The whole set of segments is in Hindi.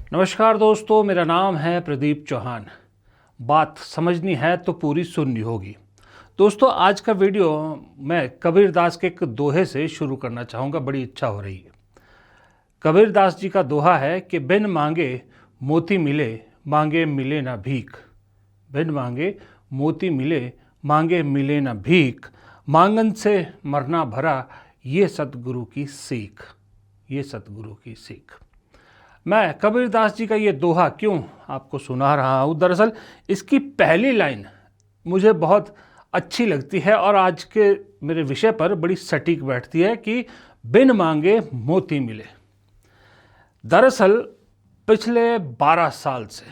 नमस्कार दोस्तों, मेरा नाम है प्रदीप चौहान। बात समझनी है तो पूरी सुननी होगी। दोस्तों, आज का वीडियो मैं कबीरदास के एक दोहे से शुरू करना चाहूँगा। बड़ी इच्छा हो रही है। कबीरदास जी का दोहा है कि बिन मांगे मोती मिले, मांगे मिले ना भीख। बिन मांगे मोती मिले, मांगे मिले ना भीख। मांगन से मरना भरा, ये सतगुरु की सीख। ये सतगुरु की सीख। मैं कबीरदास जी का ये दोहा क्यों आपको सुना रहा हूँ? दरअसल इसकी पहली लाइन मुझे बहुत अच्छी लगती है और आज के मेरे विषय पर बड़ी सटीक बैठती है कि बिन मांगे मोती मिले। दरअसल पिछले 12 साल से,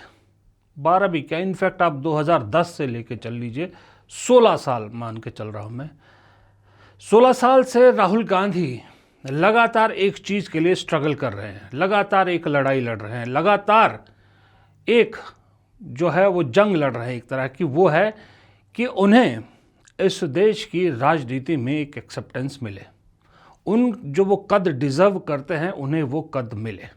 12 भी क्या, इनफैक्ट आप 2010 से लेके चल लीजिए, 16 साल मान के चल रहा हूँ मैं। 16 साल से राहुल गांधी लगातार एक चीज़ के लिए स्ट्रगल कर रहे हैं, लगातार एक लड़ाई लड़ रहे हैं, लगातार एक जो है वो जंग लड़ रहे हैं एक तरह की। वो है कि उन्हें इस देश की राजनीति में एक एक्सेप्टेंस मिले, उन जो वो कद डिज़र्व करते हैं उन्हें वो कद मिले।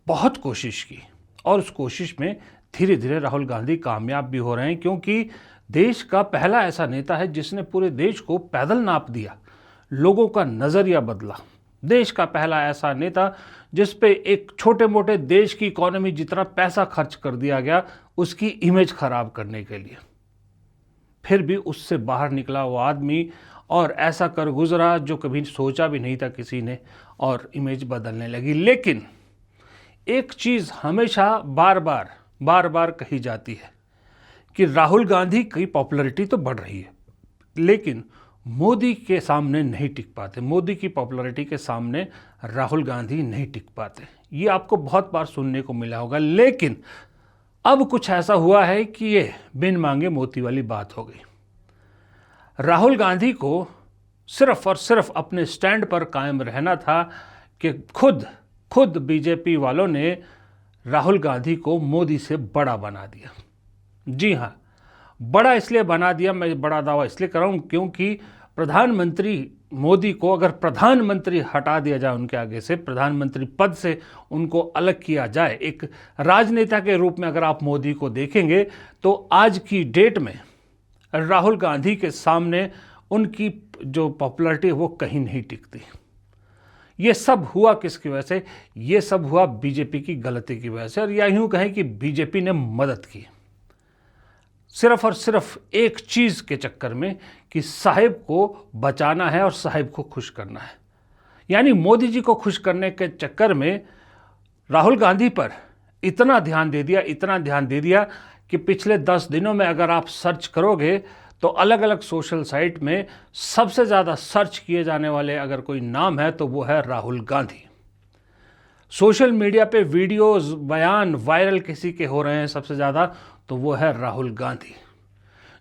बहुत कोशिश की और उस कोशिश में धीरे धीरे राहुल गांधी कामयाब भी हो रहे हैं, क्योंकि देश का पहला ऐसा नेता है जिसने पूरे देश को पैदल नाप दिया, लोगों का नज़रिया बदला। देश का पहला ऐसा नेता जिस पे एक छोटे मोटे देश की इकोनॉमी जितना पैसा खर्च कर दिया गया उसकी इमेज खराब करने के लिए, फिर भी उससे बाहर निकला वो आदमी और ऐसा कर गुजरा जो कभी सोचा भी नहीं था किसी ने, और इमेज बदलने लगी। लेकिन एक चीज़ हमेशा बार बार कही जाती है कि राहुल गांधी की पॉपुलैरिटी तो बढ़ रही है, लेकिन मोदी के सामने नहीं टिक पाते। मोदी की पॉपुलैरिटी के सामने राहुल गांधी नहीं टिक पाते। ये आपको बहुत बार सुनने को मिला होगा। लेकिन अब कुछ ऐसा हुआ है कि ये बिन मांगे मोती वाली बात हो गई। राहुल गांधी को सिर्फ और सिर्फ अपने स्टैंड पर कायम रहना था कि खुद बीजेपी वालों ने राहुल गांधी को मोदी से बड़ा बना दिया। जी हाँ, बड़ा इसलिए बना दिया, मैं बड़ा दावा इसलिए कर रहा हूँ क्योंकि प्रधानमंत्री मोदी को अगर प्रधानमंत्री हटा दिया जाए उनके आगे से, प्रधानमंत्री पद से उनको अलग किया जाए, एक राजनेता के रूप में अगर आप मोदी को देखेंगे तो आज की डेट में राहुल गांधी के सामने उनकी जो पॉपुलैरिटी है वो कहीं नहीं टिकती। ये सब हुआ किसकी वजह से? ये सब हुआ बीजेपी की गलती की वजह से, और या यूँ कहें कि बीजेपी ने मदद की सिर्फ और सिर्फ एक चीज़ के चक्कर में कि साहिब को बचाना है और साहिब को खुश करना है। यानी मोदी जी को खुश करने के चक्कर में राहुल गांधी पर इतना ध्यान दे दिया कि पिछले 10 दिनों में अगर आप सर्च करोगे तो अलग अलग सोशल साइट में सबसे ज़्यादा सर्च किए जाने वाले अगर कोई नाम है तो वो है राहुल गांधी। सोशल मीडिया पे वीडियोस, बयान वायरल किसी के हो रहे हैं सबसे ज़्यादा तो वो है राहुल गांधी।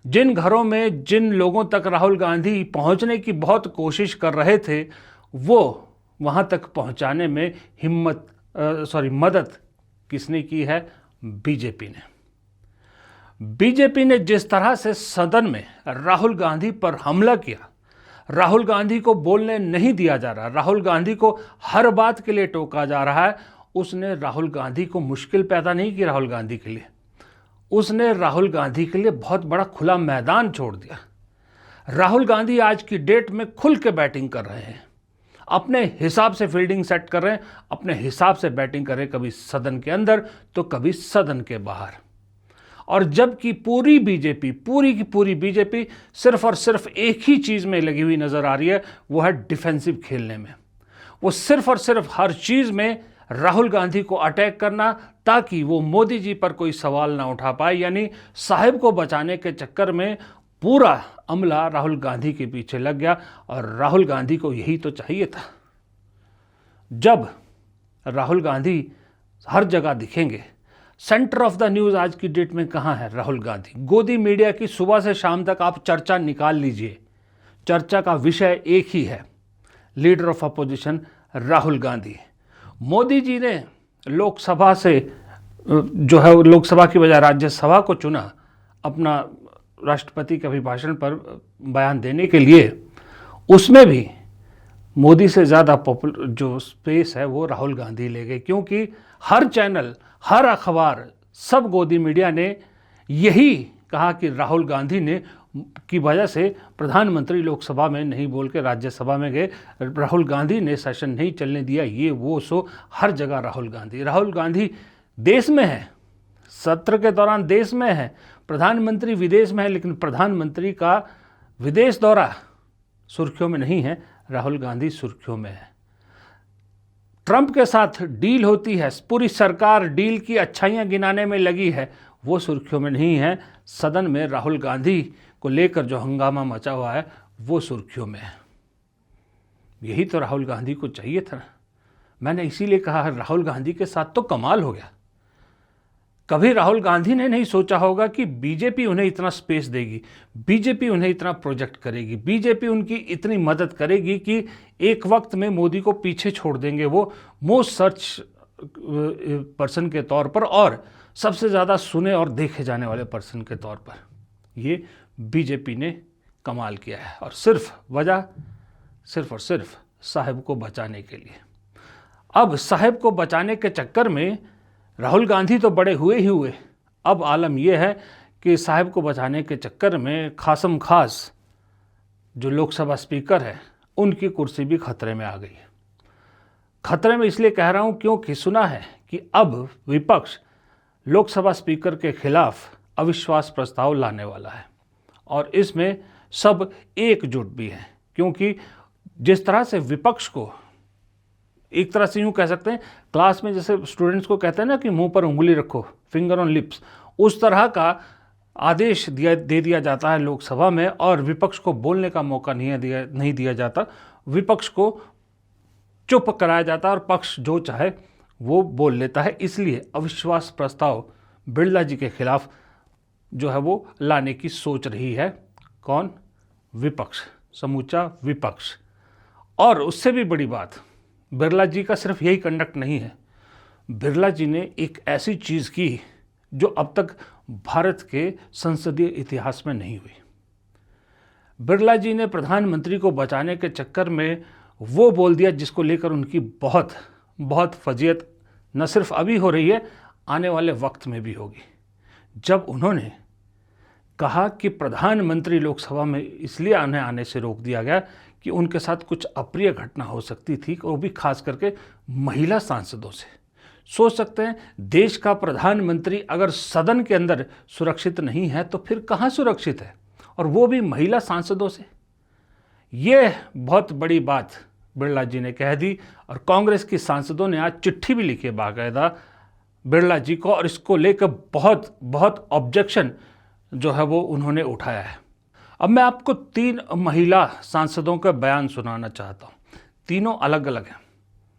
जिन घरों में जिन लोगों तक राहुल गांधी पहुंचने की बहुत कोशिश कर रहे थे वो वहां तक पहुंचाने में मदद किसने की है? बीजेपी ने। बीजेपी ने जिस तरह से सदन में राहुल गांधी पर हमला किया, राहुल गांधी को बोलने नहीं दिया जा रहा, राहुल गांधी को हर बात के लिए टोका जा रहा है, उसने राहुल गांधी को मुश्किल पैदा नहीं की। राहुल गांधी के लिए उसने राहुल गांधी के लिए बहुत बड़ा खुला मैदान छोड़ दिया। राहुल गांधी आज की डेट में खुल के बैटिंग कर रहे हैं, अपने हिसाब से फील्डिंग सेट कर रहे हैं, अपने हिसाब से बैटिंग कर रहे हैं, कभी सदन के अंदर तो कभी सदन के बाहर। और जबकि पूरी की पूरी बीजेपी सिर्फ और सिर्फ एक ही चीज़ में लगी हुई नज़र आ रही है, वो है डिफेंसिव खेलने में। वो सिर्फ और सिर्फ हर चीज़ में राहुल गांधी को अटैक करना ताकि वो मोदी जी पर कोई सवाल ना उठा पाए। यानी साहिब को बचाने के चक्कर में पूरा अमला राहुल गांधी के पीछे लग गया, और राहुल गांधी को यही तो चाहिए था। जब राहुल गांधी हर जगह दिखेंगे, सेंटर ऑफ द न्यूज़ आज की डेट में कहाँ है? राहुल गांधी। गोदी मीडिया की सुबह से शाम तक आप चर्चा निकाल लीजिए, चर्चा का विषय एक ही है, leader of opposition Rahul Gandhi. Modi ji ने लोकसभा से जो है लोकसभा की बजाय राज्यसभा को चुना अपना राष्ट्रपति के अभिभाषण पर बयान देने के लिए। उसमें भी मोदी से ज़्यादा पॉपुलर जो स्पेस है वो राहुल गांधी ले गए, क्योंकि हर चैनल, हर अखबार, सब गोदी मीडिया ने यही कहा कि राहुल गांधी ने की वजह से प्रधानमंत्री लोकसभा में नहीं बोल के राज्यसभा में गए, राहुल गांधी ने सेशन नहीं चलने दिया, ये वो सो हर जगह राहुल गांधी देश में है, सत्र के दौरान देश में है, प्रधानमंत्री विदेश में है, लेकिन प्रधानमंत्री का विदेश दौरा सुर्खियों में नहीं है, राहुल गांधी सुर्खियों में है। ट्रंप के साथ डील होती है, पूरी सरकार डील की अच्छाइयाँ गिनाने में लगी है, वो सुर्खियों में नहीं है। सदन में राहुल गांधी को लेकर जो हंगामा मचा हुआ है वो सुर्खियों में है। यही तो राहुल गांधी को चाहिए था। मैंने इसीलिए कहा राहुल गांधी के साथ तो कमाल हो गया। कभी राहुल गांधी ने नहीं सोचा होगा कि बीजेपी उन्हें इतना स्पेस देगी, बीजेपी उन्हें इतना प्रोजेक्ट करेगी, बीजेपी उनकी इतनी मदद करेगी कि एक वक्त में मोदी को पीछे छोड़ देंगे वो मोस्ट सर्च पर्सन के तौर पर और सबसे ज़्यादा सुने और देखे जाने वाले पर्सन के तौर पर। ये बीजेपी ने कमाल किया है, और वजह सिर्फ और सिर्फ साहब को बचाने के लिए। अब साहब को बचाने के चक्कर में राहुल गांधी तो बड़े हुए ही हुए, अब आलम यह है कि साहब को बचाने के चक्कर में खासम खास जो लोकसभा स्पीकर है उनकी कुर्सी भी खतरे में आ गई है। खतरे में इसलिए कह रहा हूं क्योंकि सुना है कि अब विपक्ष लोकसभा स्पीकर के खिलाफ अविश्वास प्रस्ताव लाने वाला है, और इसमें सब एकजुट भी हैं, क्योंकि जिस तरह से विपक्ष को एक तरह से यूँ कह सकते हैं, क्लास में जैसे स्टूडेंट्स को कहते हैं ना कि मुंह पर उंगली रखो, फिंगर ऑन लिप्स, उस तरह का आदेश दे दिया जाता है लोकसभा में, और विपक्ष को बोलने का मौका नहीं दिया जाता। विपक्ष को चुप कराया जाता है और पक्ष जो चाहे वो बोल लेता है। इसलिए अविश्वास प्रस्ताव बिरला जी के खिलाफ जो है वो लाने की सोच रही है कौन? विपक्ष, समूचा विपक्ष। और उससे भी बड़ी बात, बिरला जी का सिर्फ यही कंडक्ट नहीं है, बिरला जी ने एक ऐसी चीज़ की जो अब तक भारत के संसदीय इतिहास में नहीं हुई। बिरला जी ने प्रधानमंत्री को बचाने के चक्कर में वो बोल दिया जिसको लेकर उनकी बहुत फजीयत न सिर्फ अभी हो रही है, आने वाले वक्त में भी होगी। जब उन्होंने कहा कि प्रधानमंत्री लोकसभा में इसलिए आने से रोक दिया गया कि उनके साथ कुछ अप्रिय घटना हो सकती थी, वो भी खास करके महिला सांसदों से। सोच सकते हैं, देश का प्रधानमंत्री अगर सदन के अंदर सुरक्षित नहीं है तो फिर कहाँ सुरक्षित है, और वो भी महिला सांसदों से। ये बहुत बड़ी बात बिरला जी ने कह दी, और कांग्रेस की सांसदों ने आज चिट्ठी भी लिखी बाकायदा बिरला जी को, और इसको लेकर बहुत ऑब्जेक्शन जो है वो उन्होंने उठाया है। अब मैं आपको 3 महिला सांसदों का बयान सुनाना चाहता हूँ। तीनों अलग अलग हैं,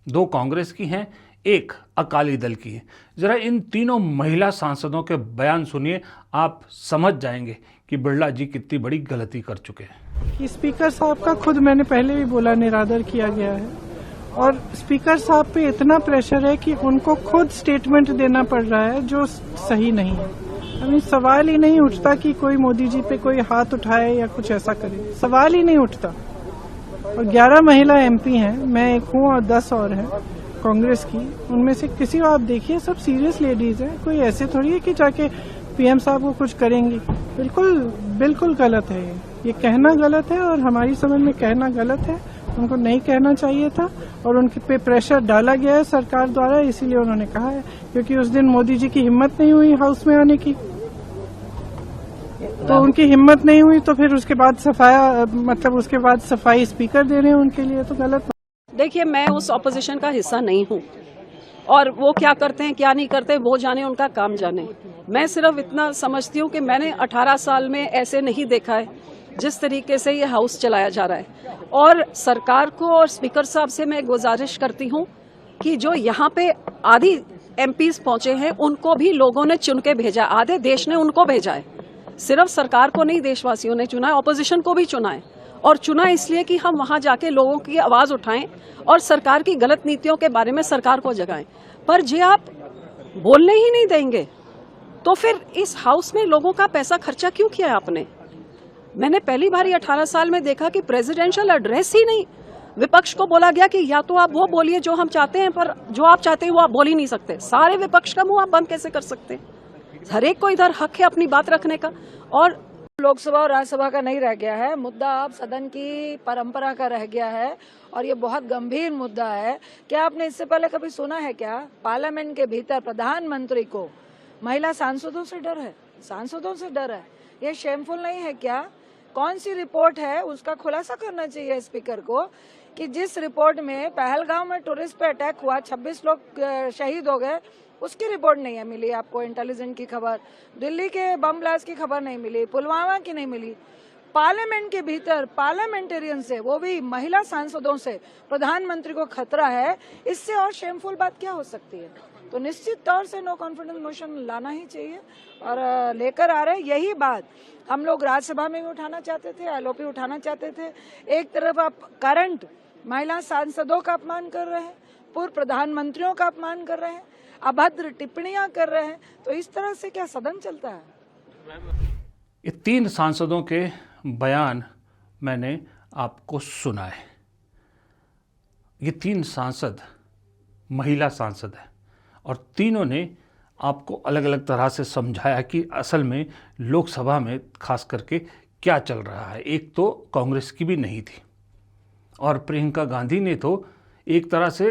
2 कांग्रेस की हैं, 1 अकाली दल की है। ज़रा इन तीनों महिला सांसदों के बयान सुनिए, आप समझ जाएंगे कि बिरला जी कितनी बड़ी गलती कर चुके हैं। कि स्पीकर साहब का खुद मैंने पहले भी बोला निरादर किया गया है, और स्पीकर साहब पे इतना प्रेशर है कि उनको खुद स्टेटमेंट देना पड़ रहा है जो सही नहीं है। अभी सवाल ही नहीं उठता कि कोई मोदी जी पे कोई हाथ उठाए या कुछ ऐसा करे, सवाल ही नहीं उठता। और 11 महिला एमपी हैं, मैं एक हूँ और 10 और हैं कांग्रेस की, उनमें से किसी को आप देखिए, सब सीरियस लेडीज हैं। कोई ऐसे थोड़ी है कि जाके पीएम साहब को कुछ करेंगी। बिल्कुल गलत है ये कहना गलत है, और हमारी समझ में कहना गलत है। उनको नहीं कहना चाहिए था, और उनके पे प्रेशर डाला गया है सरकार द्वारा, इसीलिए उन्होंने कहा है, क्योंकि उस दिन मोदी जी की हिम्मत नहीं हुई हाउस में आने की। तो उनकी हिम्मत नहीं हुई तो फिर उसके बाद सफाई स्पीकर दे रहे हैं उनके लिए, तो गलत। देखिए, मैं उस ऑपोजिशन का हिस्सा नहीं हूँ, और वो क्या करते हैं क्या नहीं करते वो जाने, उनका काम जाने। मैं सिर्फ इतना समझती हूँ कि मैंने 18 साल में ऐसे नहीं देखा है जिस तरीके से ये हाउस चलाया जा रहा है। और सरकार को और स्पीकर साहब से मैं गुजारिश करती हूँ कि जो यहाँ पे आधी एमपीज पहुंचे हैं उनको भी लोगों ने चुन के भेजा, आधे देश ने उनको भेजा है। सिर्फ सरकार को नहीं, देशवासियों ने चुना है, ऑपोजिशन को भी चुना है, और चुना इसलिए कि हम वहां जाके लोगों की आवाज उठाएं और सरकार की गलत नीतियों के बारे में सरकार को जगाएं। पर जे आप बोलने ही नहीं देंगे तो फिर इस हाउस में लोगों का पैसा खर्चा क्यों किया है आपने? मैंने पहली बार 18 साल में देखा कि प्रेसिडेंशियल एड्रेस ही नहीं, विपक्ष को बोला गया कि या तो आप वो बोलिए जो हम चाहते हैं, पर जो आप चाहते हैं वो आप बोल ही नहीं सकते। सारे विपक्ष का मुंह आप बंद कैसे कर सकते हैं? हर एक को इधर हक है अपनी बात रखने का। और लोकसभा और राज्यसभा का नहीं रह गया है मुद्दा, अब सदन की परंपरा का रह गया है और ये बहुत गंभीर मुद्दा है। क्या आपने इससे पहले कभी सुना है क्या पार्लियामेंट के भीतर प्रधानमंत्री को महिला सांसदों से डर है? सांसदों से डर है? ये शेमफुल नहीं है क्या? कौन सी रिपोर्ट है उसका खुलासा करना चाहिए स्पीकर को कि जिस रिपोर्ट में पहलगाम में टूरिस्ट पे अटैक हुआ, 26 लोग शहीद हो गए, उसकी रिपोर्ट नहीं है मिली आपको। इंटेलिजेंस की खबर, दिल्ली के बम ब्लास्ट की खबर नहीं मिली, पुलवामा की नहीं मिली। पार्लियामेंट के भीतर पार्लियामेंटेरियन से, वो भी महिला सांसदों से प्रधानमंत्री को खतरा है। इससे और शेमफुल बात क्या हो सकती है? तो निश्चित तौर से नो कॉन्फिडेंस मोशन लाना ही चाहिए और लेकर आ रहे। यही बात हम लोग राज्यसभा में भी उठाना चाहते थे, एलओपी उठाना चाहते थे। एक तरफ आप करंट महिला सांसदों का अपमान कर रहे हैं, पूर्व प्रधानमंत्रियों का अपमान कर रहे हैं, अभद्र टिप्पणियां कर रहे हैं, तो इस तरह से क्या सदन चलता है? ये 3 सांसदों के बयान मैंने आपको सुनाए। ये 3 सांसद महिला सांसद हैं और तीनों ने आपको अलग अलग तरह से समझाया कि असल में लोकसभा में खास करके क्या चल रहा है। एक तो कांग्रेस की भी नहीं थी और प्रियंका गांधी ने तो एक तरह से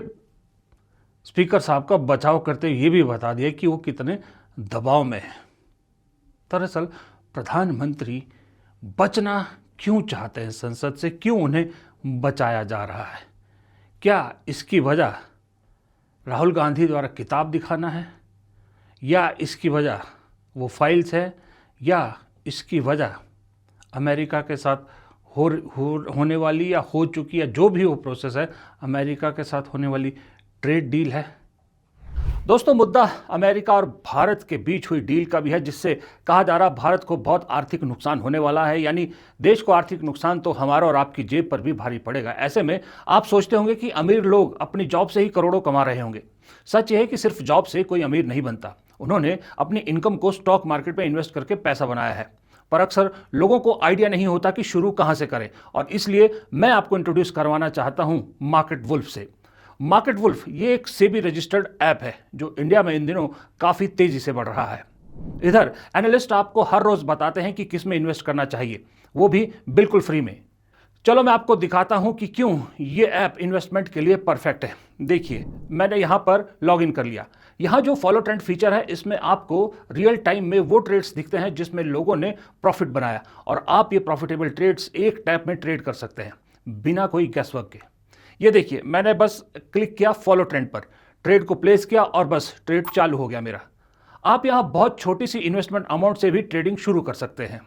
स्पीकर साहब का बचाव करते हुए ये भी बता दिया कि वो कितने दबाव में है। दरअसल प्रधानमंत्री बचना क्यों चाहते हैं संसद से, क्यों उन्हें बचाया जा रहा है? क्या इसकी वजह राहुल गांधी द्वारा किताब दिखाना है, या इसकी वजह वो फाइल्स है, या इसकी वजह अमेरिका के साथ होने वाली या हो चुकी या जो भी वो प्रोसेस है अमेरिका के साथ होने वाली ट्रेड डील है? दोस्तों, मुद्दा अमेरिका और भारत के बीच हुई डील का भी है, जिससे कहा जा रहा भारत को बहुत आर्थिक नुकसान होने वाला है। यानी देश को आर्थिक नुकसान तो हमारा और आपकी जेब पर भी भारी पड़ेगा। ऐसे में आप सोचते होंगे कि अमीर लोग अपनी जॉब से ही करोड़ों कमा रहे होंगे। सच यह है कि सिर्फ जॉब से कोई अमीर नहीं बनता। उन्होंने अपनी इनकम को स्टॉक मार्केट में इन्वेस्ट करके पैसा बनाया है, पर अक्सर लोगों को आइडिया नहीं होता कि शुरू कहां से करें। और इसलिए मैं आपको इंट्रोड्यूस करवाना चाहता हूं मार्केट वुल्फ से। मार्केट वुल्फ ये एक सेबी रजिस्टर्ड ऐप है जो इंडिया में इन दिनों काफ़ी तेज़ी से बढ़ रहा है। इधर एनालिस्ट आपको हर रोज़ बताते हैं कि किस में इन्वेस्ट करना चाहिए, वो भी बिल्कुल फ्री में। चलो मैं आपको दिखाता हूं कि क्यों ये ऐप इन्वेस्टमेंट के लिए परफेक्ट है। देखिए, मैंने यहां पर लॉग इन कर लिया। यहां जो फॉलो ट्रेंड फीचर है, इसमें आपको रियल टाइम में वो ट्रेड्स दिखते हैं जिसमें लोगों ने प्रॉफिट बनाया, और आप ये प्रॉफिटेबल ट्रेड्स एक टैप में ट्रेड कर सकते हैं बिना कोई गैसवर्क के। ये देखिए, मैंने बस क्लिक किया फॉलो ट्रेंड पर, ट्रेड को प्लेस किया और बस ट्रेड चालू हो गया मेरा। आप यहाँ बहुत छोटी सी इन्वेस्टमेंट अमाउंट से भी ट्रेडिंग शुरू कर सकते हैं।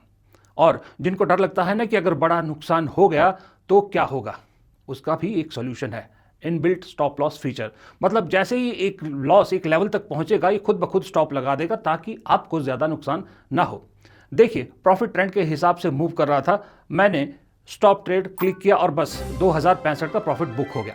और जिनको डर लगता है ना कि अगर बड़ा नुकसान हो गया तो क्या होगा, उसका भी एक सॉल्यूशन है, इनबिल्ट स्टॉप लॉस फीचर। मतलब जैसे ही एक लॉस एक लेवल तक पहुंचेगा, ये खुद ब खुद स्टॉप लगा देगा ताकि आपको ज़्यादा नुकसान ना हो। देखिए, प्रॉफिट ट्रेंड के हिसाब से मूव कर रहा था, मैंने स्टॉप ट्रेड क्लिक किया और बस 2065 का प्रॉफिट बुक हो गया।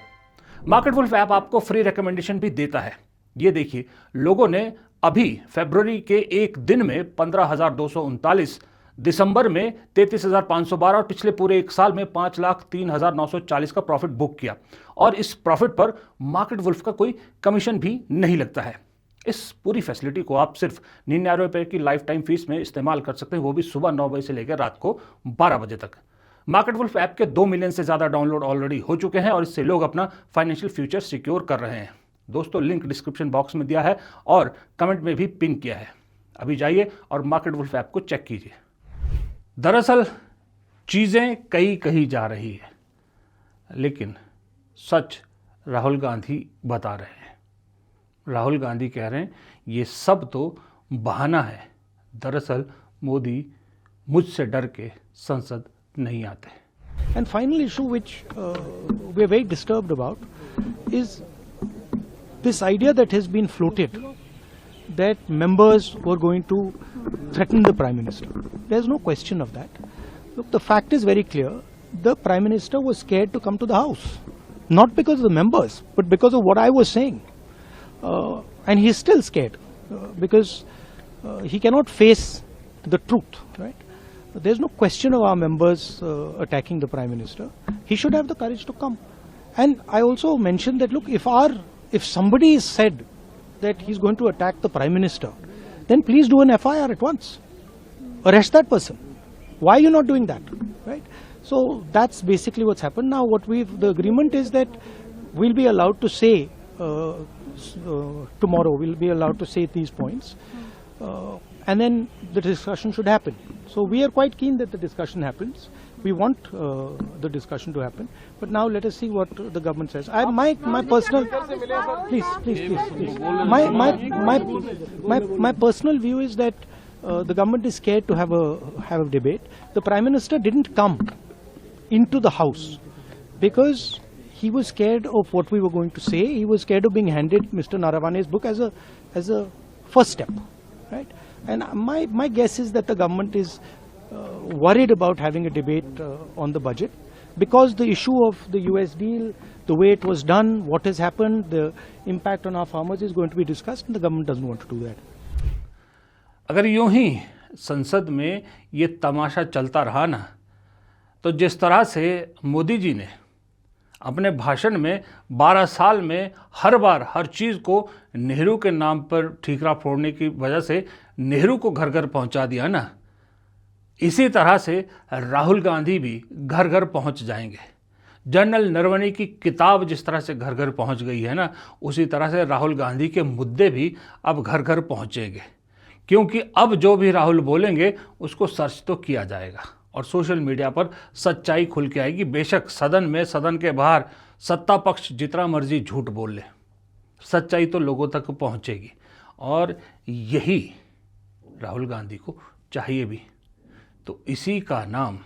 मार्केट वुल्फ ऐप आपको फ्री रिकमेंडेशन भी देता है। ये देखिए, लोगों ने अभी फरवरी के एक दिन में 15,239, दिसंबर में 33,512 और पिछले पूरे एक साल में 5,03,940 का प्रॉफिट बुक किया। और इस प्रॉफिट पर मार्केट वुल्फ का कोई कमीशन भी नहीं लगता है। इस पूरी फैसिलिटी को आप सिर्फ 99 रुपये की लाइफ टाइम फीस में इस्तेमाल कर सकते हैं, वो भी सुबह 9 बजे से लेकर रात को 12 बजे तक। मार्केट वुल्फ ऐप के 2 मिलियन से ज़्यादा डाउनलोड ऑलरेडी हो चुके हैं और इससे लोग अपना फाइनेंशियल फ्यूचर सिक्योर कर रहे हैं। दोस्तों, लिंक डिस्क्रिप्शन बॉक्स में दिया है और कमेंट में भी पिन किया है। अभी जाइए और मार्केट वुल्फ ऐप को चेक कीजिए। दरअसल चीज़ें कई कही जा रही है, लेकिन सच राहुल गांधी बता रहे हैं। राहुल गांधी कह रहे हैं ये सब तो बहाना है। दरअसल मोदी मुझसे डर के संसद नहीं आते। And final issue which we are very disturbed about is this idea that has been floated that members were going to threaten the Prime Minister. There is no question of that. Look, the fact is very clear. The Prime Minister was scared to come to the House, not because of the members, but because of what I was saying. And he is still scared because he cannot face the truth, right? There is no question of our members attacking the Prime Minister. He should have the courage to come. And I also mentioned that, look, if somebody is said that he's going to attack the Prime Minister, then please do an FIR at once. Arrest that person. Why are you not doing that? Right? So that's basically what's happened. Now the agreement is that we'll be allowed to say, tomorrow we'll be allowed to say these points. And then the discussion should happen. So we are quite keen that the discussion happens. We want the discussion to happen. But now let us see what the government says. My personal, please. My personal view is that the government is scared to have a debate. The Prime Minister didn't come into the House because he was scared of what we were going to say. He was scared of being handed Mr. Naravane's book as a first step, right? And my guess is that the government is worried about having a debate on the budget because the issue of the US deal, the way it was done, what has happened, the impact on our farmers is going to be discussed, and the government doesn't want to do that. अगर यूं ही संसद में ये तमाशा चलता रहा ना, तो जिस तरह से मोदी जी ने अपने भाषण में 12 साल में हर बार हर चीज़ को नेहरू के नाम पर ठीकरा फोड़ने की वजह से नेहरू को घर घर पहुंचा दिया ना, इसी तरह से राहुल गांधी भी घर घर पहुंच जाएंगे। जनरल नरवणे की किताब जिस तरह से घर घर पहुंच गई है ना, उसी तरह से राहुल गांधी के मुद्दे भी अब घर घर पहुंचेंगे, क्योंकि अब जो भी राहुल बोलेंगे उसको सर्च तो किया जाएगा और सोशल मीडिया पर सच्चाई खुल के आएगी। बेशक सदन में, सदन के बाहर सत्ता पक्ष जितना मर्जी झूठ बोल ले, सच्चाई तो लोगों तक पहुंचेगी और यही राहुल गांधी को चाहिए भी। तो इसी का नाम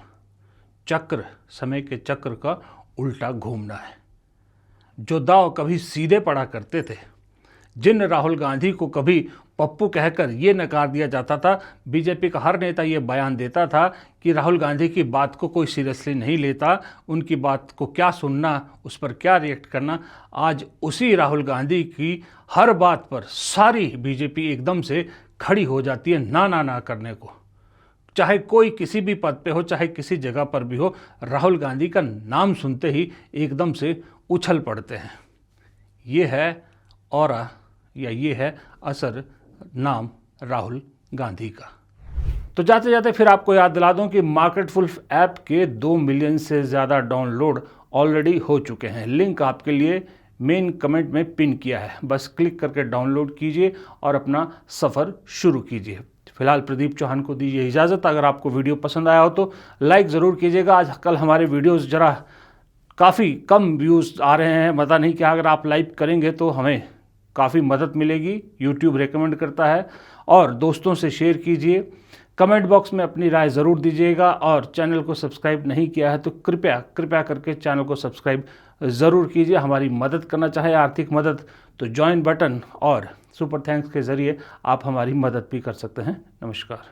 चक्र, समय के चक्र का उल्टा घूमना है। जो दांव कभी सीधे पड़ा करते थे, जिन राहुल गांधी को कभी पप्पू कहकर ये नकार दिया जाता था, बीजेपी का हर नेता ये बयान देता था कि राहुल गांधी की बात को कोई सीरियसली नहीं लेता, उनकी बात को क्या सुनना, उस पर क्या रिएक्ट करना। आज उसी राहुल गांधी की हर बात पर सारी बीजेपी एकदम से खड़ी हो जाती है ना करने को। चाहे कोई किसी भी पद पे हो, चाहे किसी जगह पर भी हो, राहुल गांधी का नाम सुनते ही एकदम से उछल पड़ते हैं। ये है ऑरा या ये है असर नाम राहुल गांधी का। तो जाते जाते फिर आपको याद दिला दूं कि मार्केटफुल ऐप के 2 मिलियन से ज़्यादा डाउनलोड ऑलरेडी हो चुके हैं। लिंक आपके लिए मेन कमेंट में पिन किया है, बस क्लिक करके डाउनलोड कीजिए और अपना सफ़र शुरू कीजिए। फिलहाल प्रदीप चौहान को दीजिए इजाज़त। अगर आपको वीडियो पसंद आया हो तो लाइक ज़रूर कीजिएगा। आजकल हमारे वीडियोस ज़रा काफ़ी कम व्यूज़ आ रहे हैं, पता नहीं क्या। अगर आप लाइक करेंगे तो हमें काफ़ी मदद मिलेगी, यूट्यूब रेकमेंड करता है। और दोस्तों से शेयर कीजिए, कमेंट बॉक्स में अपनी राय ज़रूर दीजिएगा। और चैनल को सब्सक्राइब नहीं किया है तो कृपया करके चैनल को सब्सक्राइब ज़रूर कीजिए। हमारी मदद करना चाहे आर्थिक मदद तो ज्वाइन बटन और सुपर थैंक्स के ज़रिए आप हमारी मदद भी कर सकते हैं। नमस्कार।